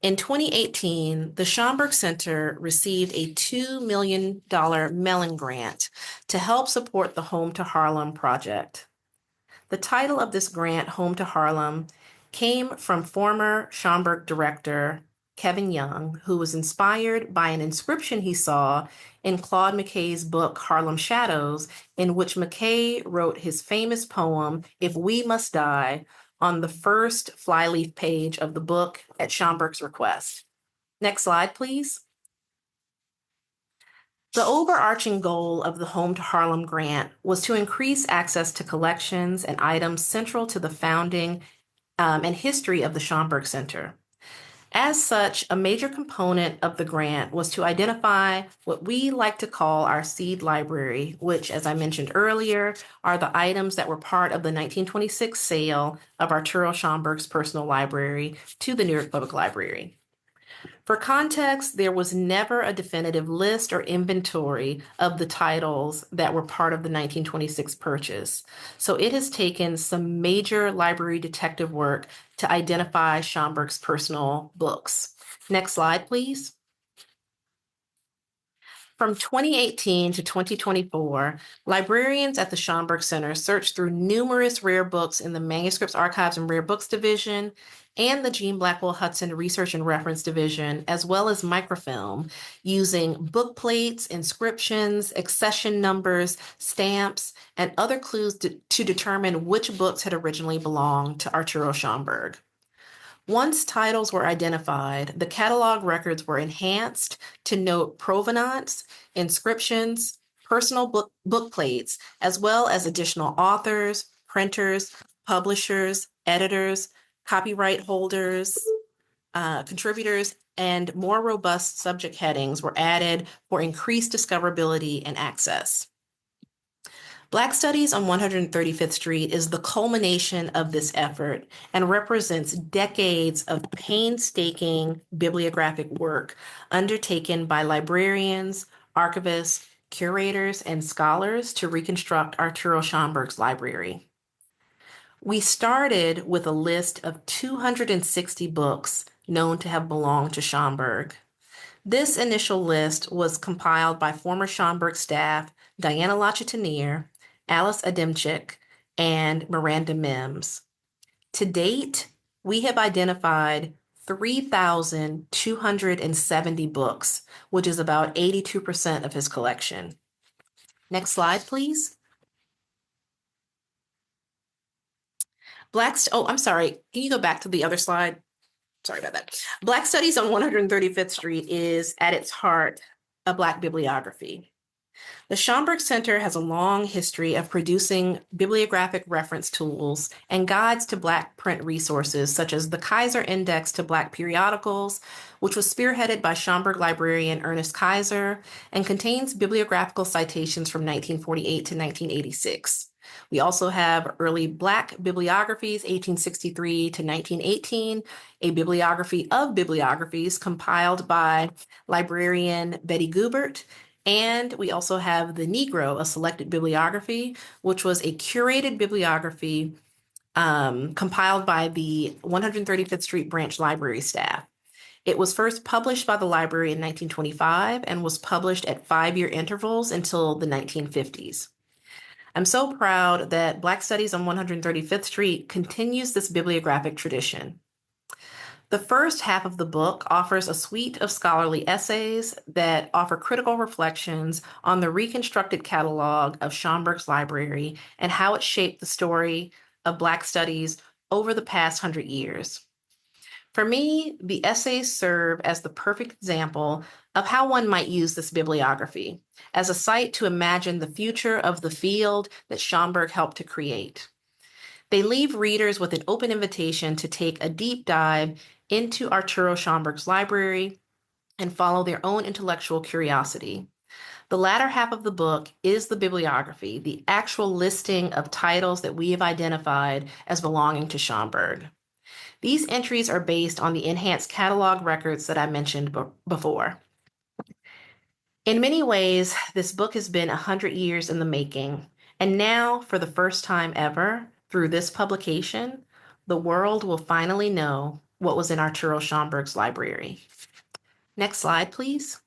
In 2018, the Schomburg Center received a $2 million Mellon grant to help support the Home to Harlem project. The title of this grant, Home to Harlem, came from former Schomburg director Kevin Young, who was inspired by an inscription he saw in Claude McKay's book Harlem Shadows, in which McKay wrote his famous poem, If We Must Die, on the first flyleaf page of the book at Schomburg's request. Next slide, please. The overarching goal of the Home to Harlem grant was to increase access to collections and items central to the founding and history of the Schomburg Center. As such, a major component of the grant was to identify what we like to call our seed library, which, as I mentioned earlier, are the items that were part of the 1926 sale of Arturo Schomburg's personal library to the New York Public Library. For context, there was never a definitive list or inventory of the titles that were part of the 1926 purchase. So it has taken some major library detective work to identify Schomburg's personal books. Next slide, please. From 2018 to 2024, librarians at the Schomburg Center searched through numerous rare books in the Manuscripts, Archives, and Rare Books Division and the Jean Blackwell Hudson Research and Reference Division, as well as microfilm, using book plates, inscriptions, accession numbers, stamps, and other clues to determine which books had originally belonged to Arturo Schomburg. Once titles were identified, the catalog records were enhanced to note provenance, inscriptions, personal book plates, as well as additional authors, printers, publishers, editors, copyright holders, contributors, and more robust subject headings were added for increased discoverability and access. Black Studies on 135th Street is the culmination of this effort and represents decades of painstaking bibliographic work undertaken by librarians, archivists, curators, and scholars to reconstruct Arturo Schomburg's library. We started with a list of 260 books known to have belonged to Schomburg. This initial list was compiled by former Schomburg staff Diana Lachitanier, Alice Ademchik, and Miranda Mims. To date, we have identified 3,270 books, which is about 82% of his collection. Next slide, please. I'm sorry. Can you go back to the other slide? Sorry about that. Black Studies on 135th Street is at its heart a Black bibliography. The Schomburg Center has a long history of producing bibliographic reference tools and guides to Black print resources, such as the Kaiser Index to Black Periodicals, which was spearheaded by Schomburg librarian Ernest Kaiser and contains bibliographical citations from 1948 to 1986. We also have early Black bibliographies, 1863 to 1918, a bibliography of bibliographies compiled by librarian Betty Gubert, and we also have The Negro, a selected bibliography, which was a curated bibliography compiled by the 135th Street Branch Library staff. It was first published by the library in 1925 and was published at 5-year intervals until the 1950s. I'm so proud that Black Studies on 135th Street continues this bibliographic tradition. The first half of the book offers a suite of scholarly essays that offer critical reflections on the reconstructed catalog of Schomburg's library and how it shaped the story of Black studies over the past 100 years. For me, the essays serve as the perfect example of how one might use this bibliography as a site to imagine the future of the field that Schomburg helped to create. They leave readers with an open invitation to take a deep dive into Arturo Schomburg's library and follow their own intellectual curiosity. The latter half of the book is the bibliography, the actual listing of titles that we have identified as belonging to Schomburg. These entries are based on the enhanced catalog records that I mentioned before. In many ways, this book has been 100 years in the making, and now, for the first time ever, through this publication, the world will finally know what was in Arturo Schomburg's library. Next slide, please.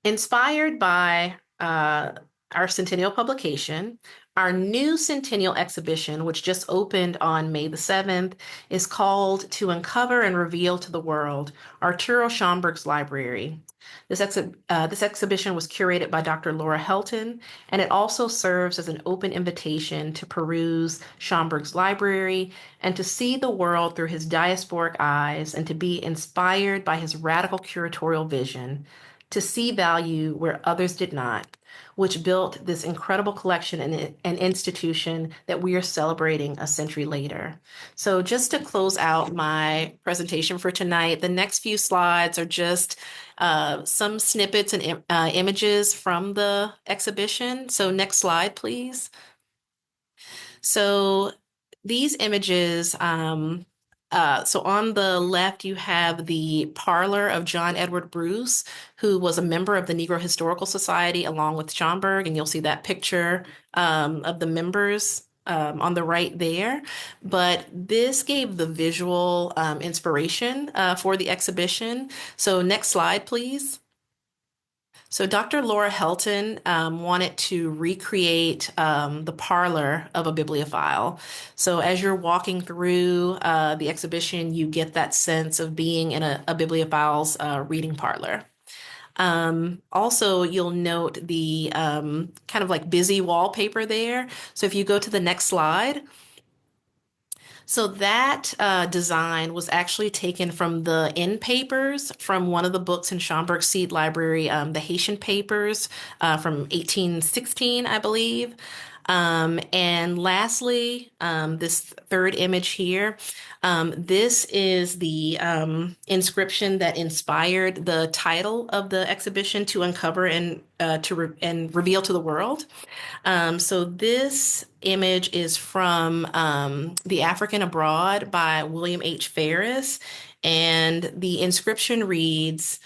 Inspired by our centennial publication, our new centennial exhibition, which just opened on May the 7th, is called To Uncover and Reveal to the World, Arturo Schomburg's Library. This exhibition was curated by Dr. Laura Helton, and it also serves as an open invitation to peruse Schomburg's library and to see the world through his diasporic eyes and to be inspired by his radical curatorial vision, to see value where others did not, which built this incredible collection and an institution that we are celebrating a century later. So just to close out my presentation for tonight, the next few slides are just some snippets and images from the exhibition. So next slide, please. So these images, so on the left, you have the parlor of John Edward Bruce, who was a member of the Negro Historical Society along with Schomburg, and you'll see that picture of the members on the right there. But this gave the visual inspiration for the exhibition. So next slide, please. So Dr. Laura Helton wanted to recreate the parlor of a bibliophile. So as you're walking through the exhibition, you get that sense of being in a bibliophile's reading parlor. Also, you'll note the kind of like busy wallpaper there. So if you go to the next slide, so that design was actually taken from the end papers from one of the books in Schomburg Seed Library, the Haitian Papers from 1816, I believe. And lastly, this third image here, this is the inscription that inspired the title of the exhibition, To Uncover and Reveal to the World. So this image is from The African Abroad by William H. Ferris, and the inscription reads,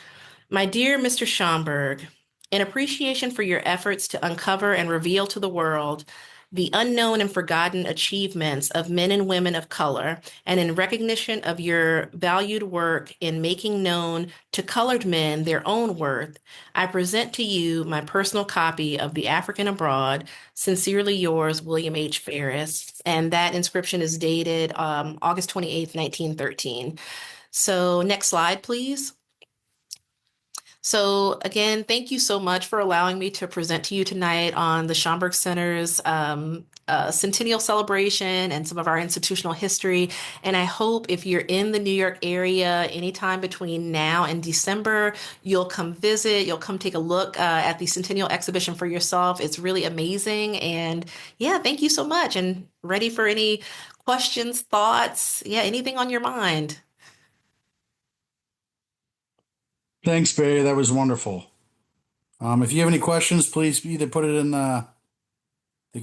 "My dear Mr. Schomburg, in appreciation for your efforts to uncover and reveal to the world the unknown and forgotten achievements of men and women of color, and in recognition of your valued work in making known to colored men their own worth, I present to you my personal copy of The African Abroad. Sincerely yours, William H. Ferris." And that inscription is dated August 28th, 1913. So next slide, please. So again, thank you so much for allowing me to present to you tonight on the Schomburg Center's centennial celebration and some of our institutional history. And I hope if you're in the New York area anytime between now and December, you'll come visit, you'll come take a look at the centennial exhibition for yourself. It's really amazing. And yeah, thank you so much. And ready for any questions, thoughts, yeah, anything on your mind. Thanks, Barry. That was wonderful. If you have any questions, please either put it in the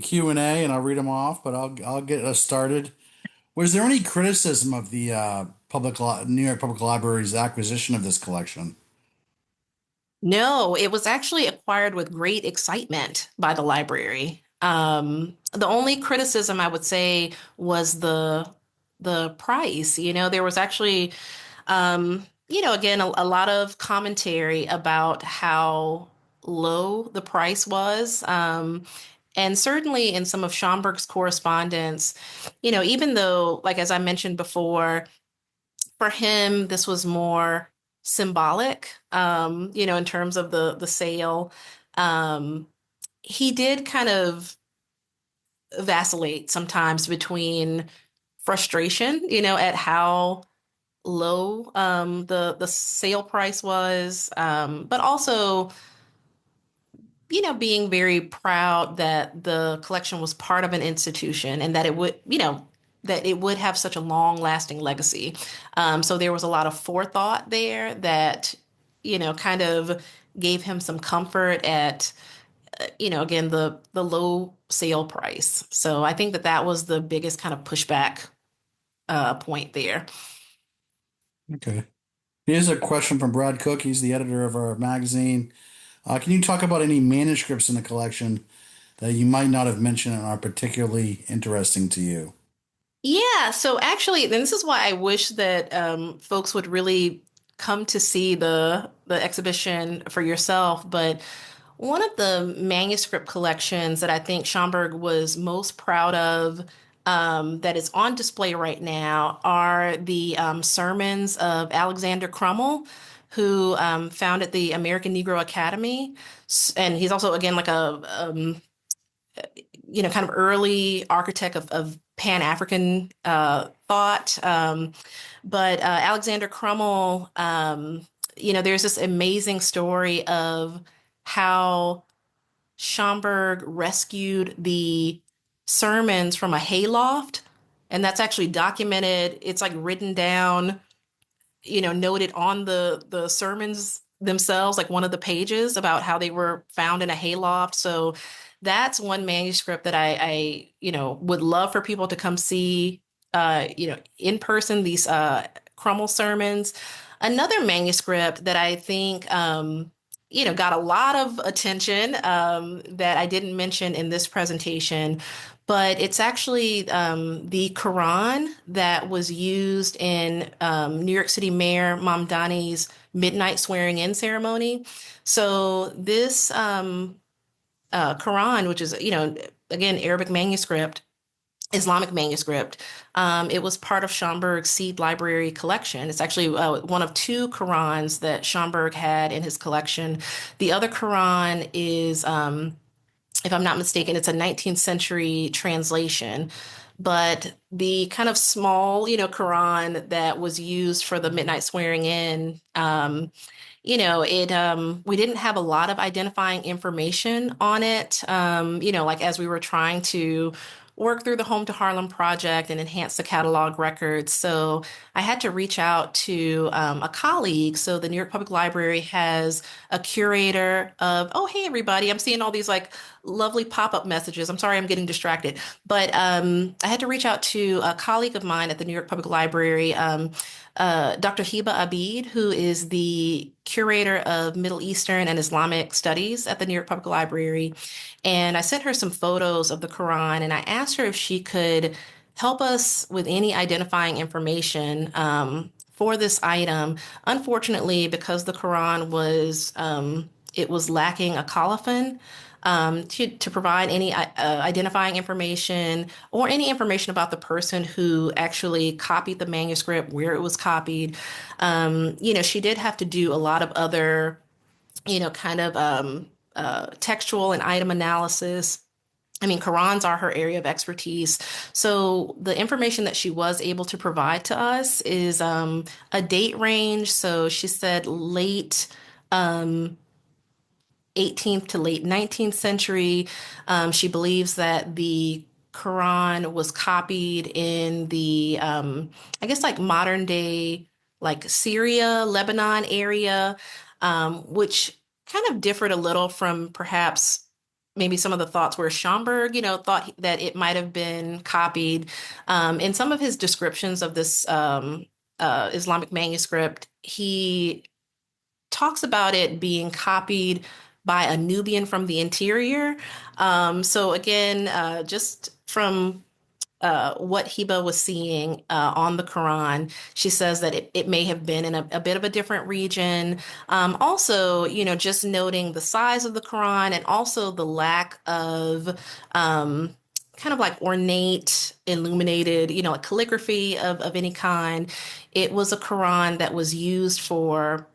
Q&A and I'll read them off, but I'll get us started. Was there any criticism of the New York Public Library's acquisition of this collection? No, it was actually acquired with great excitement by the library. The only criticism I would say was the price. There was actually, again, a lot of commentary about how low the price was. And certainly in some of Schomburg's correspondence, even though, like as I mentioned before, for him, this was more symbolic, in terms of the sale. Um, he did kind of vacillate sometimes between frustration, at how low the sale price was, but also being very proud that the collection was part of an institution and that it would have such a long lasting legacy. So there was a lot of forethought there that, kind of gave him some comfort at, again, the low sale price. So I think that that was the biggest kind of pushback point there. Okay. Here's a question from Brad Cook. He's the editor of our magazine. Can you talk about any manuscripts in the collection that you might not have mentioned and are particularly interesting to you? Yeah, so actually, and this is why I wish that folks would really come to see the exhibition for yourself. But one of the manuscript collections that I think Schomburg was most proud of, that is on display right now, are the sermons of Alexander Crummell, who founded the American Negro Academy. And he's also, again, like kind of early architect of Pan-African thought. But Alexander Crummell, there's this amazing story of how Schomburg rescued the sermons from a hayloft. And that's actually documented. It's like written down, noted on the sermons themselves, like one of the pages about how they were found in a hayloft. So that's one manuscript that I would love for people to come see, in person, these Crummell sermons. Another manuscript that I think, got a lot of attention, that I didn't mention in this presentation, but it's actually the Quran that was used in New York City Mayor Mamdani's midnight swearing in ceremony. So this Quran, which is, again, Arabic manuscript, Islamic manuscript. It was part of Schomburg's Seed Library collection. It's actually one of two Qurans that Schomburg had in his collection. The other Quran is, if I'm not mistaken, it's a 19th century translation. But the kind of small, Quran that was used for the midnight swearing in, we didn't have a lot of identifying information on it. Like as we were trying to work through the Home to Harlem project and enhance the catalog records. So I had to reach out to a colleague. So the New York Public Library has a curator of, oh, hey, everybody, I'm seeing all these like lovely pop-up messages. I'm sorry, I'm getting distracted. But I had to reach out to a colleague of mine at the New York Public Library, Dr. Hiba Abid, who is the curator of Middle Eastern and Islamic Studies at the New York Public Library. And I sent her some photos of the Quran and I asked her if she could help us with any identifying information for this item. Unfortunately, because the Quran was it was lacking a colophon, to provide any identifying information or any information about the person who actually copied the manuscript, where it was copied. She did have to do a lot of other kind of textual and item analysis. I mean, Qurans are her area of expertise. So the information that she was able to provide to us is a date range. So she said late um, 18th to late 19th century. She believes that the Quran was copied in the, I guess, like modern day, like Syria, Lebanon area, which kind of differed a little from perhaps maybe some of the thoughts where Schomburg, thought that it might have been copied. In some of his descriptions of this Islamic manuscript, he talks about it being copied by a Nubian from the interior. So again, just from what Hiba was seeing on the Quran, she says that it may have been in a bit of a different region. Also, just noting the size of the Quran and also the lack of kind of like ornate, illuminated, like calligraphy of any kind. It was a Quran that was used for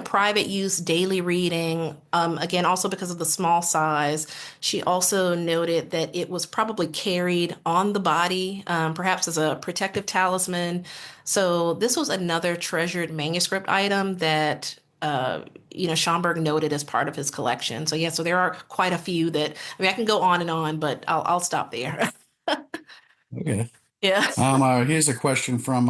private use, daily reading. Again, also because of the small size, she also noted that it was probably carried on the body, perhaps as a protective talisman. So this was another treasured manuscript item that Schomburg noted as part of his collection. So yeah, so there are quite a few that I can go on and on, but I'll stop there. Okay. Yeah. Here's a question from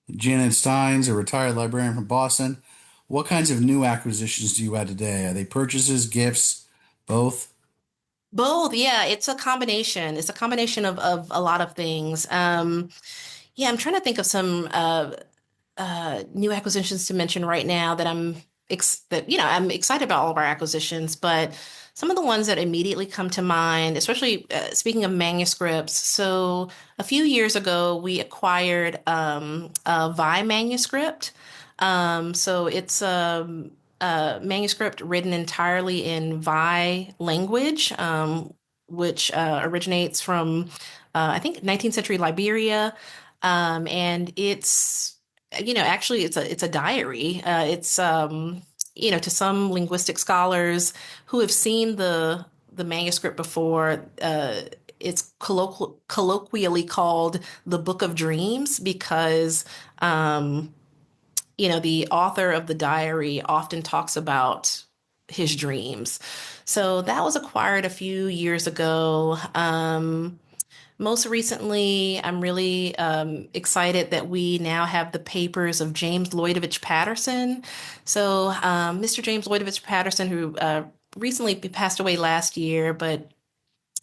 Janet Steins, a retired librarian from Boston. What kinds of new acquisitions do you have today? Are they purchases, gifts, both? Both, yeah, it's a combination. It's a combination of a lot of things. Yeah, I'm trying to think of some new acquisitions to mention right now that I'm excited about all of our acquisitions, but some of the ones that immediately come to mind, especially speaking of manuscripts. So a few years ago, we acquired a Vi manuscript. So it's a manuscript written entirely in Vi language, which originates from I think 19th century Liberia. And it's actually it's a diary. It's to some linguistic scholars who have seen the manuscript before, it's colloquially called the Book of Dreams because the author of the diary often talks about his dreams. So that was acquired a few years ago. Most recently, I'm really excited that we now have the papers of James Lloydovich Patterson. So, Mr. James Lloydovich Patterson, who recently passed away last year, but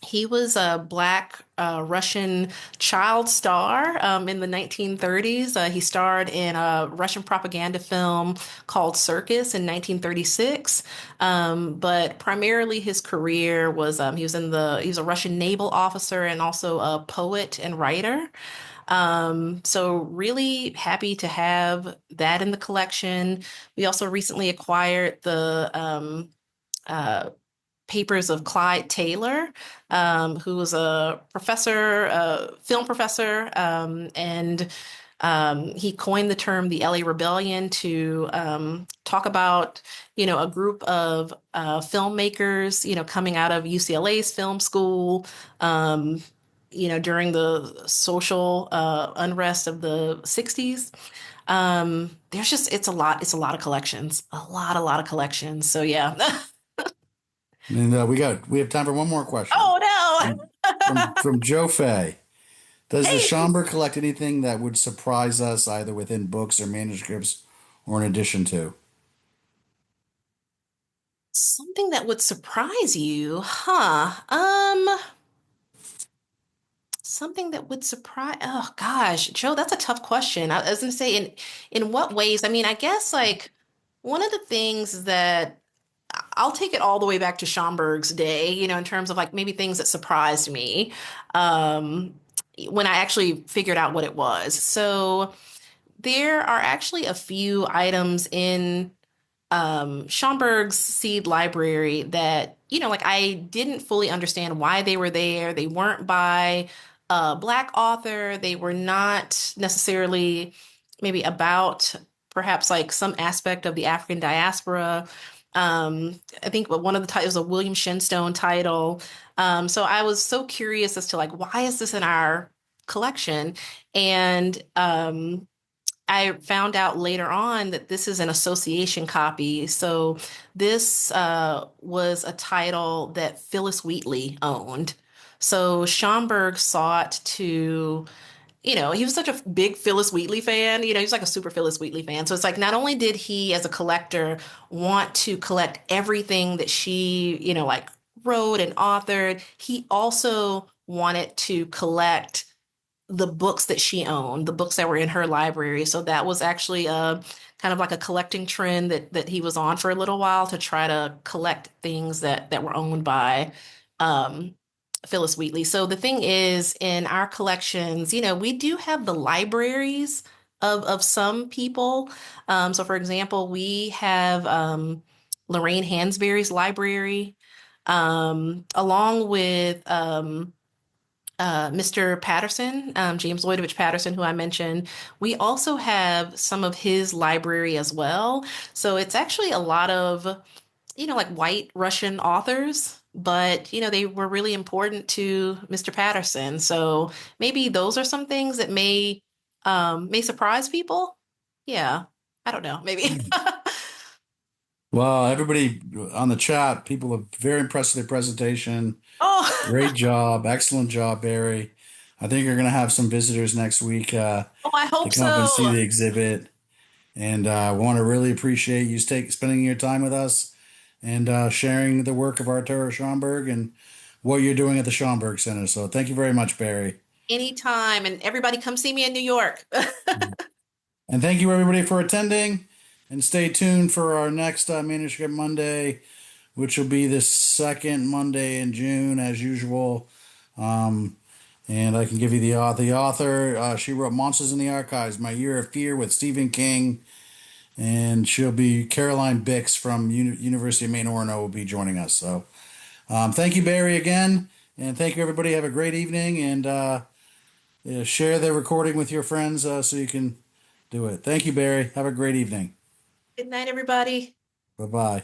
he was a Black Russian child star in the 1930s. He starred in a Russian propaganda film called Circus in 1936. But primarily his career was he was a Russian naval officer and also a poet and writer. So really happy to have that in the collection. We also recently acquired the uh, papers of Clyde Taylor, who was a professor, film professor, and he coined the term the LA Rebellion to talk about, a group of filmmakers, coming out of UCLA's film school, during the social unrest of the 60s. It's a lot of collections, a lot of collections. So yeah. And we have time for one more question Oh from from Joe Fay. Does the Hey, Schomburg collect anything that would surprise us either within books or manuscripts or in addition to? something that would surprise you, huh? Something that would surprise. Oh gosh, Joe, that's a tough question. I was gonna say in what ways? I mean, I guess like one of the things that I'll take it all the way back to Schomburg's day, in terms of like maybe things that surprised me, um, when I actually figured out what it was. So there are actually a few items in Schomburg's seed library that, like I didn't fully understand why they were there. They weren't by a Black author. They were not necessarily maybe about perhaps like some aspect of the African diaspora. I think one of the titles was a William Shenstone title. So I was so curious as to like, why is this in our collection? And I found out later on that this is an association copy. So this was a title that Phyllis Wheatley owned. So Schomburg sought to, he was such a big Phyllis Wheatley fan. He's like a super Phyllis Wheatley fan. So it's like not only did he, as a collector, want to collect everything that she, like wrote and authored, he also wanted to collect the books that she owned, the books that were in her library. So that was actually kind of like a collecting trend that he was on for a little while, to try to collect things that were owned by um, Phyllis Wheatley. So the thing is, in our collections, we do have the libraries of some people. So for example, we have Lorraine Hansberry's library, along with Mr. Patterson, James Lloydovich Patterson, who I mentioned. We also have some of his library as well. So it's actually a lot of, like white Russian authors, but, they were really important to Mr. Patterson. So maybe those are some things that may surprise people. Yeah, I don't know, maybe. Well, everybody on the chat, people are very impressed with their presentation. Oh, Great job. Excellent job, Barry. I think you're going to have some visitors next week oh, I to hope come up and see so. the exhibit. And I want to really appreciate you spending your time with us and sharing the work of Arturo Schomburg and what you're doing at the Schomburg Center. So thank you very much, Barry. Anytime, and everybody come see me in New York. And thank you, everybody, for attending. And stay tuned for our next Manuscript Monday, which will be the second Monday in June, as usual. Um, and I can give you the author. She wrote Monsters in the Archives, My Year of Fear with Stephen King. And she'll be Caroline Bix from University of Maine Orono will be joining us. So thank you, Barry, again. And thank you, everybody. Have a great evening. And share the recording with your friends so you can do it. Thank you, Barry. Have a great evening. Good night, everybody. Bye bye.